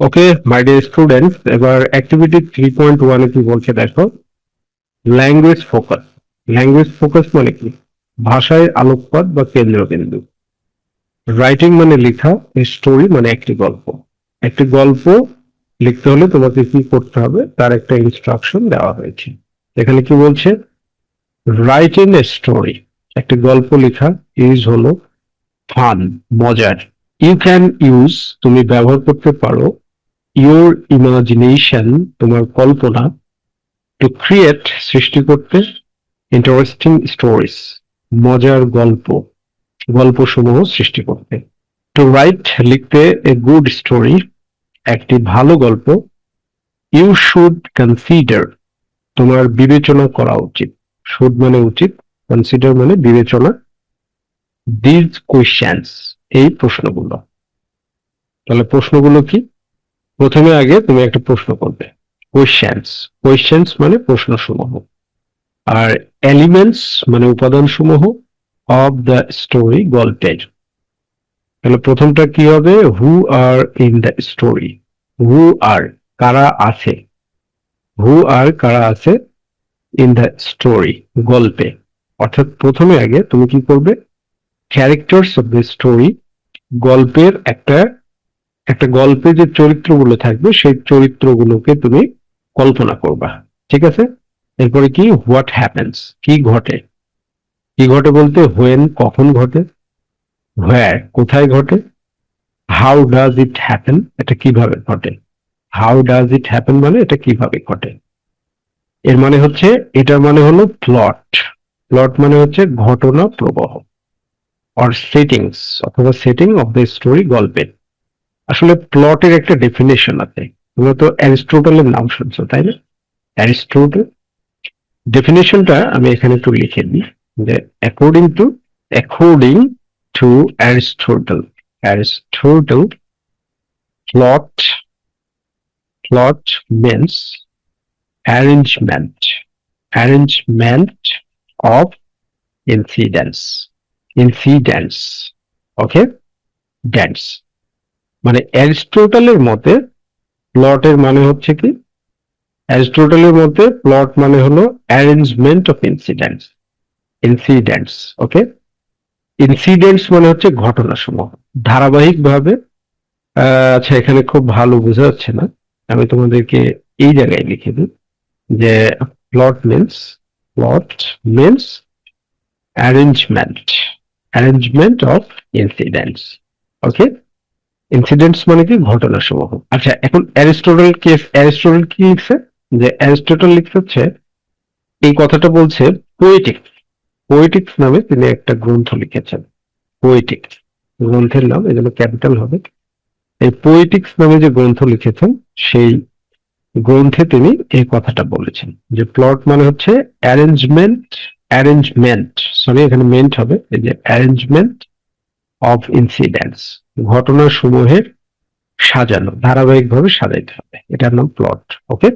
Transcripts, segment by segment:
Okay my dear students, এবার activity 3.1 কি বলছে দেখো। Language focus. ল্যাঙ্গুয়েজ ফোকাস মানে কি? ভাষায় আলোকপাত বা কেন্দ্রবিন্দু। রাইটিং মানে লেখা, স্টোরি মানে একটি গল্প। একটি গল্প লিখতে হলে তোমাকে কি করতে হবে তার একটা ইনস্ট্রাকশন দেওয়া হয়েছে। এখানে কি বলছে? Right in a story. একটি গল্প লেখা ইজ হলো ফান, মজার। ইউ ক্যান ইউজ, তুমি ব্যবহার করতে পারো, ইউর ইমাজিনেশন, তোমার কল্পনা, টু ক্রিয়েট, সৃষ্টি করতে, ইন্টারেস্টিং স্টোরিজ, মজার গল্প, গল্পসমূহ সৃষ্টি করতে। টু রাইট, লিখতে, এ গুড স্টোরি, একটি ভালো গল্প। ইউ শুড কনসিডার, তোমার বিবেচনা করা উচিত। শুড মানে উচিত, কনসিডার মানে বিবেচনা। দিজ কোয়েশ্চেন্স, এই প্রশ্নগুলো। তাহলে প্রশ্নগুলো কি? প্রথমে আগে তুমি একটা প্রশ্ন করবে, কোয়েশ্চেন্স। কোয়েশ্চেন্স মানে প্রশ্নসমূহ। আর এলিমেন্টস মানে উপাদান সমূহ অফ দ্য স্টোরি, গল্পের। তাহলে প্রথমটা কি হবে? হু আর ইন দ্য স্টোরি। হু আর, কারা আছে। হু আর, কারা আছে ইন দ্য স্টোরি, গল্পে। অর্থাৎ প্রথমে আগে তুমি কি করবে? ক্যারেক্টার্স অফ দ্য স্টোরি, গল্পের একটা একটা গল্পে যে চরিত্রগুলো থাকবে সেই চরিত্রগুলোকে তুমি কল্পনা করবা। ঠিক আছে? এরপরে কি? হোয়াট হ্যাপেন্স, কি ঘটে। কি ঘটে বলতে হোয়েন, কখন ঘটে। হোয়ার, কোথায় ঘটে। হাউ ডাজ ইট হ্যাপেন, এটা কিভাবে ঘটে। হাউ ডাজ ইট হ্যাপেন মানে এটা কিভাবে ঘটে। এর মানে হচ্ছে, এটার মানে হলো প্লট। প্লট মানে হচ্ছে ঘটনা প্রবাহ। অর সেটিংস, অথবা সেটিং অফ দ্য স্টোরি, গল্পের। আসলে প্লটের একটা ডেফিনেশন আছে। তোমরা তো অ্যারিস্টোটলের নাম শুনছো, তাই না? অ্যারিস্টোটল, ডেফিনেশনটা আমি এখানে একটু লিখে দিই, যে according to Aristotle, Aristotle, plot, plot means arrangement, arrangement of incidents, incidents, okay, dance. মানে অ্যারিস্টোটলের মতে প্লটের মানে হচ্ছে কি? অ্যারিস্টোটলের মতে প্লট মানে হলো arrangement of incidents, incidents, okay. Incidents মানে হচ্ছে ঘটনা সমূহ ধারাবাহিকভাবে। আচ্ছা, এখানে খুব ভালো বোঝা যাচ্ছে না, আমি তোমাদেরকে এই জায়গায় লিখে দিই যে plot means, plot means arrangement, arrangement of incidents, okay. Incidents মানে কি? ঘটনা সমূহ। আচ্ছা, এখন অ্যারিস্টোটল কি লিখছে? যে অ্যারিস্টোটল লিখছে হচ্ছে, এই কথাটা বলছে পোয়েটিক্স। পোয়েটিক্স নামে তিনি একটা গ্রন্থ লিখেছেন। পোয়েটিক্স গ্রন্থের নাম, এই জন্য ক্যাপিটাল হবে। এই পোয়েটিক্স নামে যে গ্রন্থ লিখেছেন, সেই গ্রন্থে তিনি এই কথাটা বলেছেন যে প্লট মানে হচ্ছে অ্যারেঞ্জমেন্ট, অ্যারেঞ্জমেন্ট, সরি এখানে মেন্ট হবে, এই যে অ্যারেঞ্জমেন্ট অফ ইনসিডেন্টস, ঘটনা সমূহের সাজানো, ধারাবাহিকভাবে সাজাইতে হবে, এটার নাম প্লট, ওকে।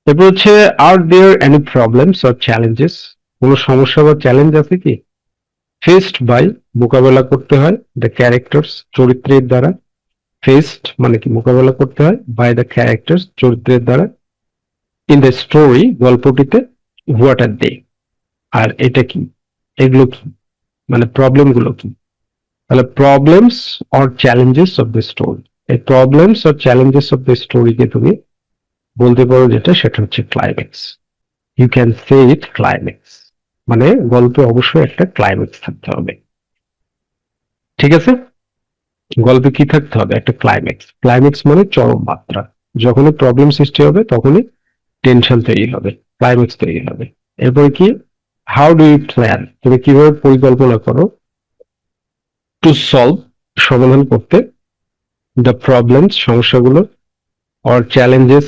এরপর হচ্ছে, are there any problems or challenges, কোনো সমস্যা বা চ্যালেঞ্জ আছে কি? ফেসড বাই, মোকাবেলা করতে হয়, দ্য ক্যারেক্টার্স, চরিত্রের দ্বারা। ফেসড মানে কি? মোকাবেলা করতে হয়, বাই দ্য ক্যারেক্টার্স, চরিত্রের দ্বারা। ইন দ্য স্টোরি, গল্পটিতে। হোয়াট আর দে, আর এটা কি, এগুলো কি, মানে প্রবলেম গুলো কি। তাহলে problems or challenges of the story, এই problems or challenges of the স্টোরিকে তুমি বলতে পারো যেটা, সেটা হচ্ছে climax. You can say it climax, মানে গল্পে অবশ্যই একটা ক্লাইম্যাক্স থাকতে হবে। ঠিক আছে? গল্পে কি থাকতে হবে? একটা ক্লাইম্যাক্স। ক্লাইম্যাক্স মানে চরম মাত্রা। যখনই প্রবলেম সৃষ্টি হবে তখনই টেনশন তৈরি হবে, ক্লাইম্যাক্স তৈরি হবে। এরপরে কি? হাউ ডু ইউ প্ল্যান, তুমি কিভাবে পরিকল্পনা করো, টু সলভ, সমাধান করতে, দ্য প্রবলেমস, সমস্যাগুলো, অর চ্যালেঞ্জেস,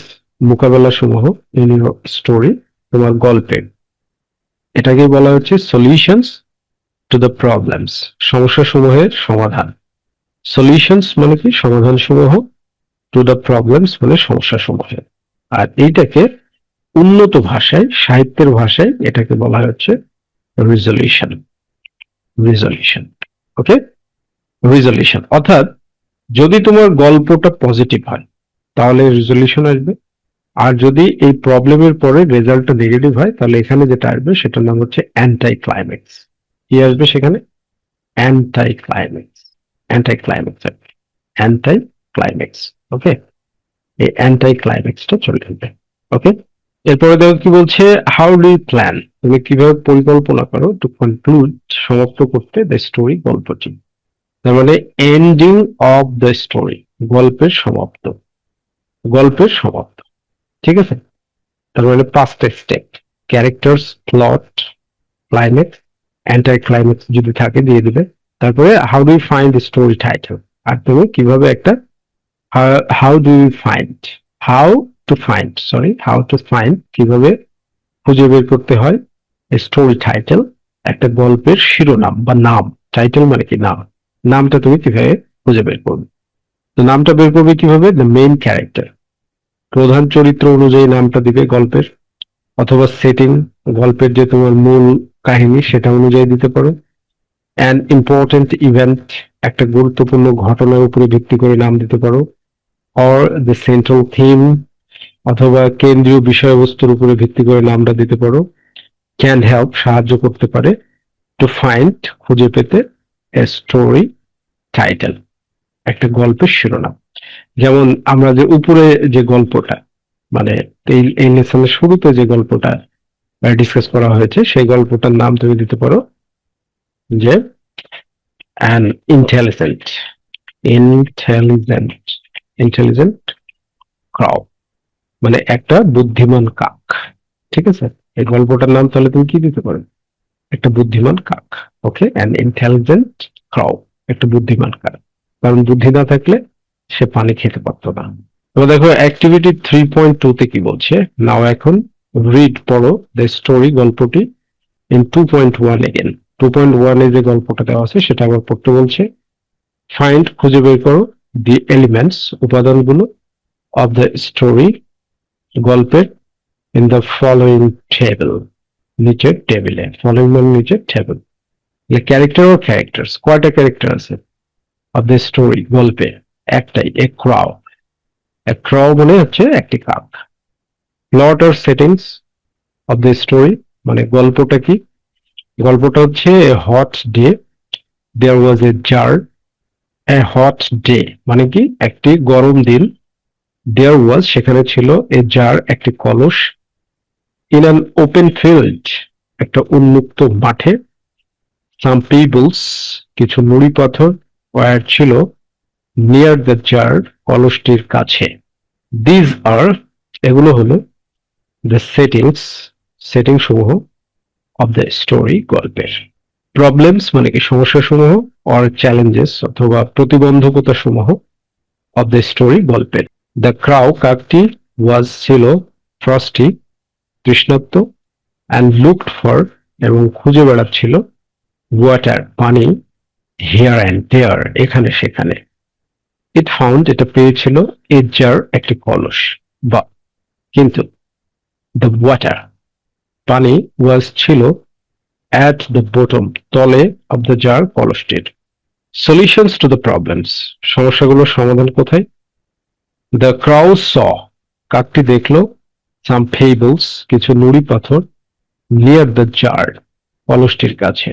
মোকাবেলা সমূহ, ইন ইউর স্টোরি, তোমার গল্পে। এটাকেই বলা হচ্ছে সলিউশনস টু দ্য প্রবলেমস, সমস্যা সমূহের সমাধান। সলিউশনস মানে কি? সমাধান সমূহ। টু দ্য প্রবলেমস মানে সমস্যা সমূহের। আর এইটাকে উন্নত ভাষায়, সাহিত্যের ভাষায় এটাকে বলা হচ্ছে রিজলিউশন, রিজলিউশন, ওকে। রিজলিউশন অর্থাৎ, যদি তোমার গল্পটা পজিটিভ হয় তাহলে রেজলিউশন আসবে। আর যদি এই প্রবলেমের পরে রেজাল্টটা নেগেটিভ হয় তাহলে এখানে যেটা আসবে সেটার নাম হচ্ছে অ্যান্টাই ক্লাইম্যাক্স। কি আসবে সেখানে? Anti climax. অ্যান্টাই ক্লাইম্যাক্স আসবে, অ্যান্টাই ক্লাইম্যাক্স। ওকে, এই অ্যান্টাই ক্লাইম্যাক্সটা চলে আসবে। ওকে, এরপরে দেখো কি বলছে, হাউ ডু ইউ প্ল্যান, তুমি কিভাবে পরিকল্পনা করো টু কনক্লুড, সমাপ্ত করতে দ্য স্টোরি, গল্পটি। তার মানে এন্ডিং অফ দ্য স্টোরি, গল্পের সমাপ্ত, গল্পের সমাপ্ত। ঠিক আছে, তার মানে পাঁচটা step: characters, plot, climax, anti climax যদি থাকে দিয়ে দিবে। তারপরে how do you find the story title, আর তুমি কিভাবে একটা how do you find, how to find, sorry, how to find, কিভাবে খুঁজে বের করতে হয় স্টোরি টাইটেল, একটা গল্পের শিরোনাম বা নাম। টাইটেল মানে কি? নাম। নামটা তুমি কিভাবে খুঁজে বের করবে? তো নামটা বের করবে কিভাবে? দ্য মেইন ক্যারেক্টার, প্রধান চরিত্র অনুযায়ী নামটা দিবে গল্পের, অথবা সেটিং, গল্পের যে তোমার মূল কাহিনী সেটা অনুযায়ী দিতে পারো। অ্যান ইম্পর্টেন্ট ইভেন্ট, একটা গুরুত্বপূর্ণ ঘটনার উপরে ভিত্তি করে নাম দিতে পারো। অর দ্য সেন্ট্রাল থিম, অথবা কেন্দ্রীয় বিষয়বস্তুর উপরে ভিত্তি করে নামটা দিতে পারো। ক্যান হেল্প, সাহায্য করতে পারে। টু ফাইন্ড, খুঁজে পেতে। এ স্টোরি টাইটেল, একটা গল্পের শিরোনাম। যেমন আমরা যে উপরে যে গল্পটা, মানে এই লেসনের শুরুতে যে গল্পটা ডিসকাস করা হয়েছে সেই গল্পটার নাম তুমি দিতে পারো যে an intelligent, intelligent, intelligent crow, মানে একটা বুদ্ধিমান কাক। ঠিক আছে, এই গল্পটার নাম তাহলে তুমি কি দিতে পারো? একটা বুদ্ধিমান কাক। ওকে, অ্যান ইন্টেলিজেন্ট ক্রাউ, একটা বুদ্ধিমান কাক, কারণ বুদ্ধি না থাকলে সে পানি খেতে পারতো না। এবার দেখো অ্যাক্টিভিটি 3.2 তে কি বলছে, নাও এখন রিড, পড়ো দ্য স্টোরি, গল্পটি, ইন 2.1 এগেন। 2.1 এ যে গল্পটা দেওয়া আছে সেটা আবার পড়তে বলছে। ফাইন্ড, খুঁজে বের করো, দি এলিমেন্টস, উপাদানগুলো, অফ দ্য স্টোরি, গল্পের, ইন দ্য ফলোইং টেবিল, নিচের টেবিলে। ফলোইং মানে নিচের টেবিল। ক্যারেক্টার ও ক্যারেক্টার্স, কয়টা ক্যারেক্টার আছে অফ দ্য স্টোরি, গল্পে? একটাই, এ ক্রাউ। এ ক্রাউ মানে হচ্ছে একটি কাক। প্লট আর সেটিংস অফ দ্য স্টোরি, মানে গল্পটা কি? গল্পটা হচ্ছে hot day, there was a jar. A hot day মানে কি? একটি গরম দিন। দেয়ার ওয়াজ, সেখানে ছিল, এ জার, একটি কলস। ইন অ্যান ওপেন ফিল্ড, একটা উন্মুক্ত মাঠে। সাম পিবলস, কিছু নুড়ি পাথর, ওয়ার ছিল, নিয়ার দ্য জার, কলসটির কাছে। দিজ আর, এগুলো হলো, দ্য সেটিংস, সেটিং সমূহ, অফ দ্য স্টোরি, গল্পের। প্রবলেমস মানে কি? সমস্যা সমূহ। অর চ্যালেঞ্জেস, অথবা প্রতিবন্ধকতা সমূহ, অফ দ্য স্টোরি, গল্পের। দ্য ক্রাউ, কাকটি, ওয়াজ ছিল, ফ্রস্টি, তৃষ্ণার্ত, অ্যান্ড লুকড ফর, এবং খুঁজে বেড়াচ্ছিল, ওয়াটার, পানি, হিয়ার অ্যান্ড দেয়ার, এখানে সেখানে। ইট ফাউন্ড, এটা পেয়েছিল, এ জার, একটি কলস, বা, কিন্তু, দ্য ওয়াটার, পানি, ওয়াজ ছিল, অ্যাট দ্য বটম, তলে, অফ দ্য জার, কলসটির। সলিউশনস টু দ্য প্রবলেমস, সমস্যাগুলোর সমাধান কোথায়? দ্য ক্রাউ স, কাকটি দেখলো, সাম ফেবলস, কিছু নুড়ি পাথর, নিয়ার দ্য জার, কলসটির কাছে,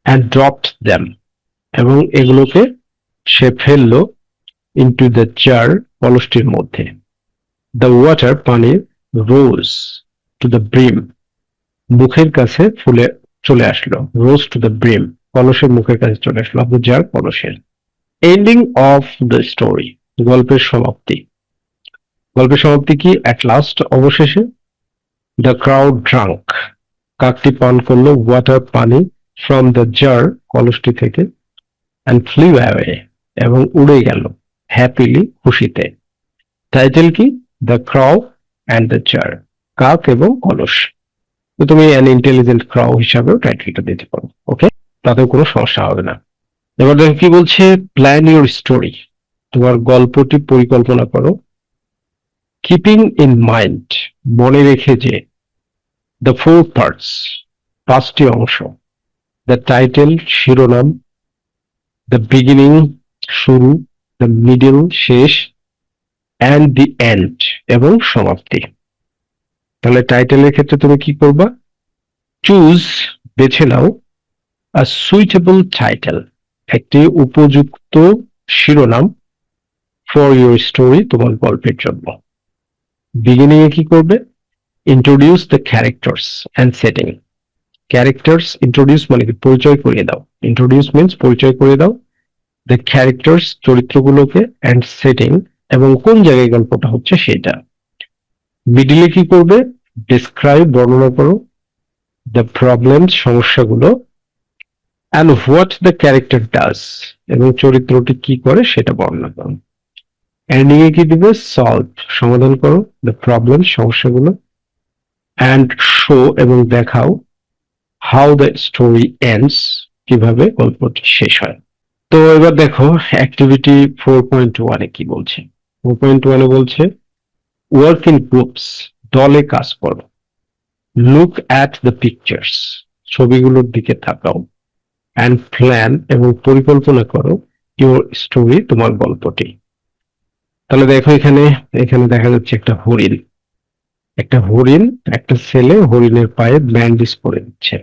অ্যান্ড ড্রপড দ্যাম, এবং এগুলোকে সে ফেললো, ইনটু দ্য জার, কলসটির মধ্যে। দ্য ওয়াটার, পানি, রোজ টু দ্য ব্রিম, মুখের কাছে ফুলে চলে আসলো, রোজ টু দ্য ব্রিম, কলসের মুখের কাছে চলে আসলো, অফ দ্য জার, কলসের। এন্ডিং অফ দ্য স্টোরি, গল্পের সমাপ্তি। গল্পের সমাপ্তি কি? অ্যাট লাস্ট, অবশেষে। দ্য ক্রাউড ড্রাঙ্ক, কাকটি পান করলো, ওয়াটার, পানি, ফ্রম দ্য জার, কলসটি থেকে, অ্যান্ড ফ্লিউ অ্যাওয়ে, এবং উড়ে গেল, হ্যাপিলি, খুশিতে। টাইটেল কি? The crow and the jar, কাক এবং কলস। তো তুমি অ্যান ইন্টেলিজেন্ট ক্রাউ হিসাবেও টাইটেলটা দিতে পারো। ওকে, তাতেও কোনো সমস্যা হবে না। এবার দেখো কি বলছে, প্ল্যান ইউর স্টোরি, তোমার গল্পটি পরিকল্পনা করো। কিপিং ইন মাইন্ড, মনে রেখে যে, দ্য ফোর পার্টস, পাঁচটি অংশ। দ্য টাইটেল, শিরোনাম, the, beginning, শুরু, the middle, শেষ, and the end, শেষ, and the end, অর্থ, দ্য, টাইটেল, শিরোনাম, দ্য, beginning, শুরু, the middle, শেষ, and the end, শেষ, and the end, অর্থ, দ্য, middle, শুরু, the middle, শেষ, and the end, শেষ, and the end, অর্থ, দ্য, অ্যান্ড দি এন্ড এবং সমাপ্তি। তাহলে টাইটেলের ক্ষেত্রে তুমি কি করবা? চুজ, বেছে নাও, আ সুইটেবল টাইটেল, একটি উপযুক্ত শিরোনাম, ফর ইউর স্টোরি, তোমার গল্পের জন্য। বিগিনিং এ কি করবে? Introduce the characters and setting. Characters introduce মানে কি? পরিচয় করিয়ে দাও। ইন্ট্রোডিউস মিন্স পরিচয় করিয়ে দাও দ্য ক্যারেক্টার্স, চরিত্রগুলোকে, অ্যান্ড সেটিং, এবং কোন জায়গায় গল্পটা হচ্ছে সেটা। মিডিলে কি করবে? ডিসক্রাইব, বর্ণনা করো, দ্য প্রবলেম, সমস্যাগুলো, and what the character does, এবং চরিত্রটি কি করে সেটা বর্ণনা করো। এন্ডিং এ কি দিবে? সলভ, সমাধান করো, দ্য প্রবলেম, সমস্যাগুলো, অ্যান্ড শো, এবং দেখাও, হাউ দ্য স্টোরি এন্ডস, কিভাবে গল্পটি শেষ হয়। তো এবার দেখো অ্যাক্টিভিটি 4.1 এ কি বলছে। 4.1 এ বলছে ওয়ার্ক ইন গ্রুপস, দলে কাজ করো। লুক অ্যাট দ্য পিকচার্স, ছবিগুলোর দিকে তাকাও। অ্যান্ড প্ল্যান, এবং পরিকল্পনা করো, ইউর স্টোরি, তোমার গল্পটি। তাহলে দেখো এখানে এখানে দেখা যাচ্ছে একটা হরিণ। একটা হরিণ, একটা ছেলে হরিণের পায়ে ব্যান্ডেজ করে দিচ্ছে।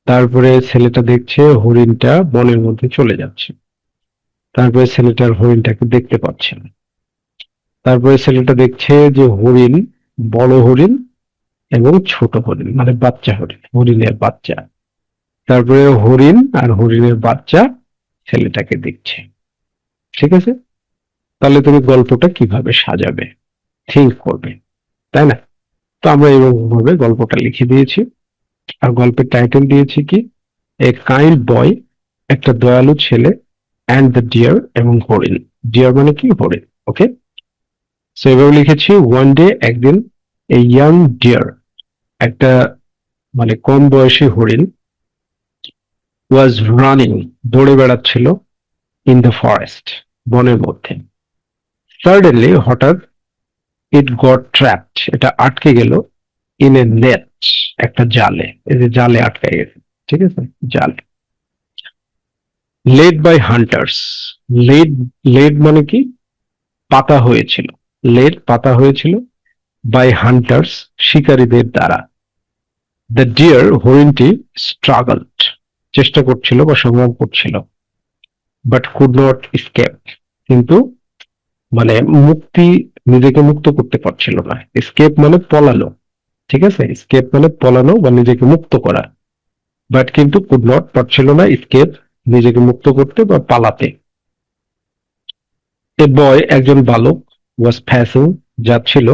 তারপরে ছেলেটা দেখছে হরিণটা বনের মধ্যে চলে যাচ্ছে। তারপরে ছেলেটার হরিণটাকে দেখতে পাচ্ছে না। তারপরে ছেলেটা দেখছে যে হরিণ, বড় হরিণ এবং ছোট হরিণ, মানে বাচ্চা হরিণ, হরিণের বাচ্চা। তারপরে হরিণ আর হরিণের বাচ্চা ছেলেটাকে দেখছে। ঠিক আছে? তাহলে তুমি গল্পটা কিভাবে সাজাবে? থিঙ্ক করবে, তাই না? তো আমরা এরকম ভাবে গল্পটা লিখে দিয়েছি। আর গল্পের টাইটেল দিয়েছি কি? এ কাইন্ড বয়, একটা দয়ালু ছেলে, অ্যান্ড দ্য ডিয়ার, এবং হরিণ। ডিয়ার মানে কি? হরিণ। ওকে, সো এভাবে লিখেছি। ওয়ান ডে, একদিন, এ ইয়াং ডিয়ার, একটা মানে কম বয়সী হরিণ, ওয়াজ রানিং, দৌড়ে বেড়াচ্ছিল, ইন দ্য ফরেস্ট, বনের মধ্যে। সাডেনলি, হঠাৎ, ইট গট ট্র্যাপড, এটা আটকে গেল, ইন এ নেট, একটা জালে। এই যে জালে আটকে গেছে, ঠিক আছে, জালে। Led by hunters, led, led মানে কি? পাতা হয়েছিল, লেড পাতা হয়েছিল, বাই হান্টার্স, শিকারীদের দ্বারা। দ্য ডিয়ার, হরিণটি, স্ট্রাগলড, চেষ্টা করছিল বা সংগ্রাম করছিল, বাট কুড নট এসকেপ, কিন্তু মানে মুক্তি, নিজেকে মুক্ত করতে পারছিল না। এসকেপ মানে পলালো, ঠিক আছে, এসকেপ মানে পলানো বা নিজেকে মুক্ত করা। বাট কিন্তু কুড নট, পারছিল না, এসকেপ, নিজেকে মুক্ত করতে বা পালাতে। এ বয়, একজন বালক, ওয়াজ প্যাসিং, যাচ্ছিল,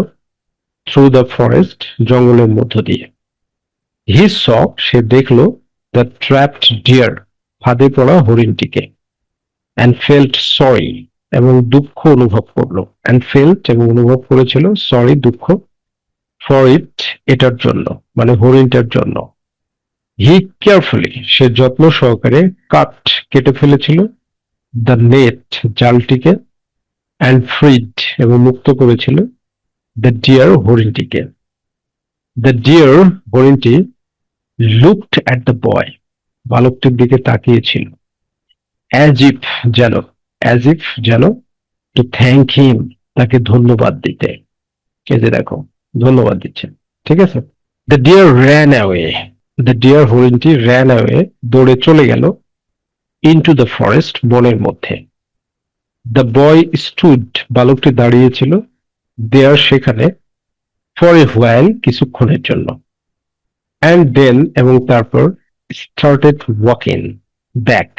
থ্রু দ্য ফরেস্ট, জঙ্গলের মধ্য দিয়ে। হি স, সে দেখলো, দ্য ট্র্যাপড ডিয়ার, ফাঁদে পড়া হরিণটিকে। অ্যান্ড ফেল্ট সরি, এবং দুঃখ অনুভব করলো। অ্যান্ড ফেল্ট, এবং অনুভব করেছিল, সরি, দুঃখ, ফর ইট, এটার জন্য, মানে হরিণটার জন্য। হি কেয়ারফুলি, সে যত্ন সহকারে, কাট, কেটে ফেলেছিল, দ্য নেট, জালটিকে। অ্যান্ড ফ্রিড, এবং মুক্ত করেছিল, দ্য ডিয়ার, হরিণটিকে। দ্য ডিয়ার, হরিণটি, লুকড অ্যাট দ্য বয়, বালকটির দিকে তাকিয়েছিল। অ্যাজ ইফ, যেন, অ্যাজ ইফ, যেন, টু থ্যাংক হিম, তাকে ধন্যবাদ দিতে। এই যে দেখো, ধন্যবাদ দিচ্ছে, ঠিক আছে। The deer ran away, the deer, হরিণটি, র্যান অ্যাওয়ে, দৌড়ে চলে গেল, ইনটু দ্য ফরেস্ট, বনের মধ্যে। দ্য বয় স্টুড, বালকটি দাঁড়িয়েছিল, দেয়ার, সেখানে, ফর এ হোয়াইল, কিছুক্ষণের জন্য। অ্যান্ড দেন, এবং তারপর, started walking back.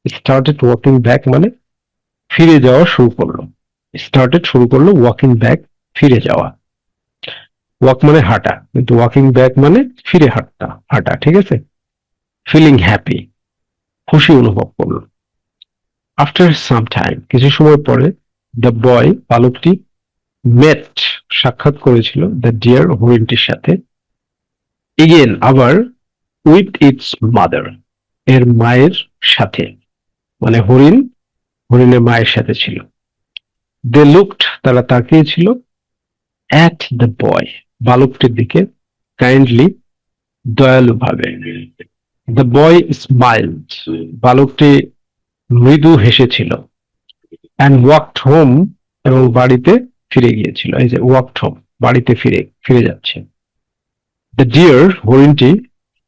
Started walking back মানে ফিরে যাওয়া শুরু করলো। স্টার্টেড, শুরু করলো, ওয়াকিং ব্যাক, ফিরে যাওয়া। ওয়াক মানে হাঁটা, কিন্তু ওয়াকিং ব্যাক মানে ফিরে হাঁটা, হাঁটা, ঠিক আছে। ফিলিং হ্যাপি, খুশি অনুভব করলো। আফটার সাম টাইম, কিছু সময় পরে, দ্য বয়, বালকটি, মেট, সাক্ষাৎ করেছিল, দ্য ডিয়ার, হরিণটির সাথে। এগেন, আবার, উইথ ইটস মাদার, এর মায়ের সাথে, মানে হরিণ হরিণের মায়ের সাথে ছিল। দে লুকড, তারা তাকিয়েছিল, অ্যাট দ্য বয়, বালকটির দিকে, কাইন্ডলি, দয়ালু ভাবে। দ্য বয় স্মাইলড, বালকটি মৃদু হেসেছিল। অ্যান্ড ওয়াকড হোম, এবং বাড়িতে ফিরে গিয়েছিল। এই যে ওয়াকড হোম, বাড়িতে ফিরে ফিরে যাচ্ছে। দ্য ডিয়ার হরিণটি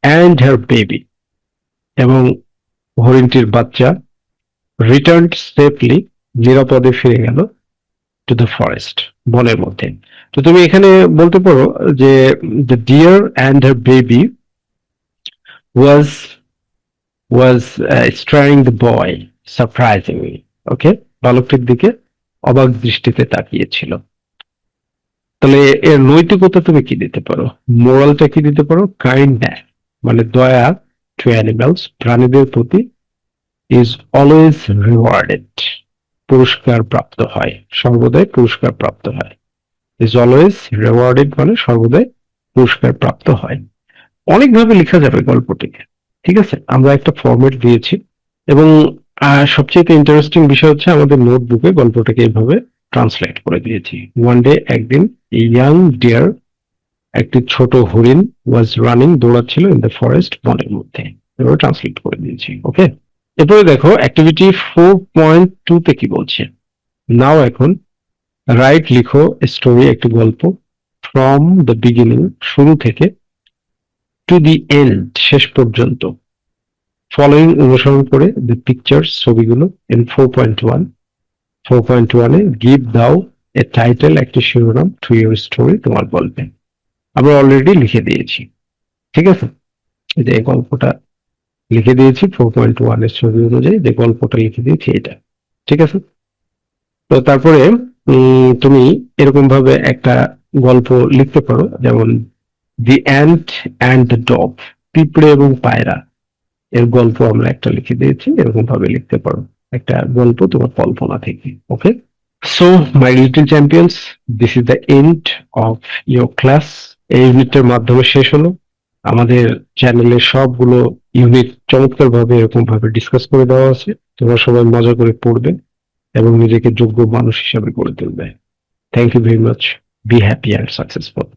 অ্যান্ড হার বেবি, এবং হরিণটির বাচ্চা রিটার্ন সেফলি, নিরাপদে ফিরে গেল টু দ্য ফরেস্ট, বনের মধ্যে। তো তুমি এখানে বলতে পারো যে the deer and her baby was was staring the boy surprisingly. Okay, বালকটির দিকে অবাক দৃষ্টিতে তাকিয়েছিল। তাহলে এর নৈতিকতা তুমি কি দিতে পারো? মোরালটা কি দিতে পারো? কাইন্ডনেস, মানে দয়া টু অ্যানিমালস, প্রাণীদের প্রতি, ইজ অলওয়েজ রিওয়ার্ডেড, পুরস্কার প্রাপ্ত হয়, সর্বদাই পুরস্কার প্রাপ্ত হয়। ইজ অলওয়েজ রিওয়ার্ডেড মানে সর্বদাই পুরস্কার প্রাপ্ত হয়। অনেকভাবে লেখা যাবে গল্পটিকে, ঠিক আছে? আমরা একটা ফরম্যাট দিয়েছি, এবং সবচেয়ে ইন্টারেস্টিং বিষয় হচ্ছে আমাদের নোটবুকে গল্পটাকে এইভাবে ট্রান্সলেট করে দিয়েছি। ওয়ান ডে, একদিন, ইয়াং ডিয়ার, একটি ছোট হরিণ, ওয়াজ রানিং, দৌড়াচ্ছিল, ইন দ্য ফরেস্ট, বনের মধ্যে। এভাবে ট্রান্সলেট করে দিয়েছি। ওকে, এরপরে দেখো অ্যাক্টিভিটি 4.2 তে কি বলছে। নাও এখন রাইট, লিখো স্টোরি, একটি গল্প, ফ্রম দ্য বিগিনিং, শুরু থেকে, টু দি এন্ড, শেষ পর্যন্ত, ফলোইং, অনুসরণ করে, দ্য পিকচার্স, ছবিগুলো, ইন 4.1। 4.1 এ গিভ দাও এ টাইটেল, একটি শিরোনাম, টু ইউর স্টোরি, তোমার গল্পে। আমরা অলরেডি লিখে দিয়েছি, ঠিক আছে? এই যে গল্পটা লিখে দিয়েছি 4.1 এর ছবি অনুযায়ী, যে গল্পটা লিখে দিয়েছি এটা, ঠিক আছে? তো তারপরে তুমি এরকম ভাবে একটা গল্প লিখতে পারো, যেমন দি অ্যান্ট অ্যান্ড দ্য ডগ, পিঁপড়ে এবং পায়রা, এর গল্প আমরা একটা লিখে দিয়েছি। এরকম ভাবে লিখতে পারো একটা গল্প তোমার কল্পনা থেকে। Okay, so my little champions, this is the end of your class. এই ইউনিটের মাধ্যমে শেষ হলো। আমাদের চ্যানেলে সবগুলো ইউনিট চমৎকার ভাবে এরকম ভাবে ডিসকাস করে দেওয়া আছে। তোমরা সবাই মজা করে পড়বে এবং নিজেকে যোগ্য মানুষ হিসাবে গড়ে তুলবে। Thank you very much. Be happy and successful.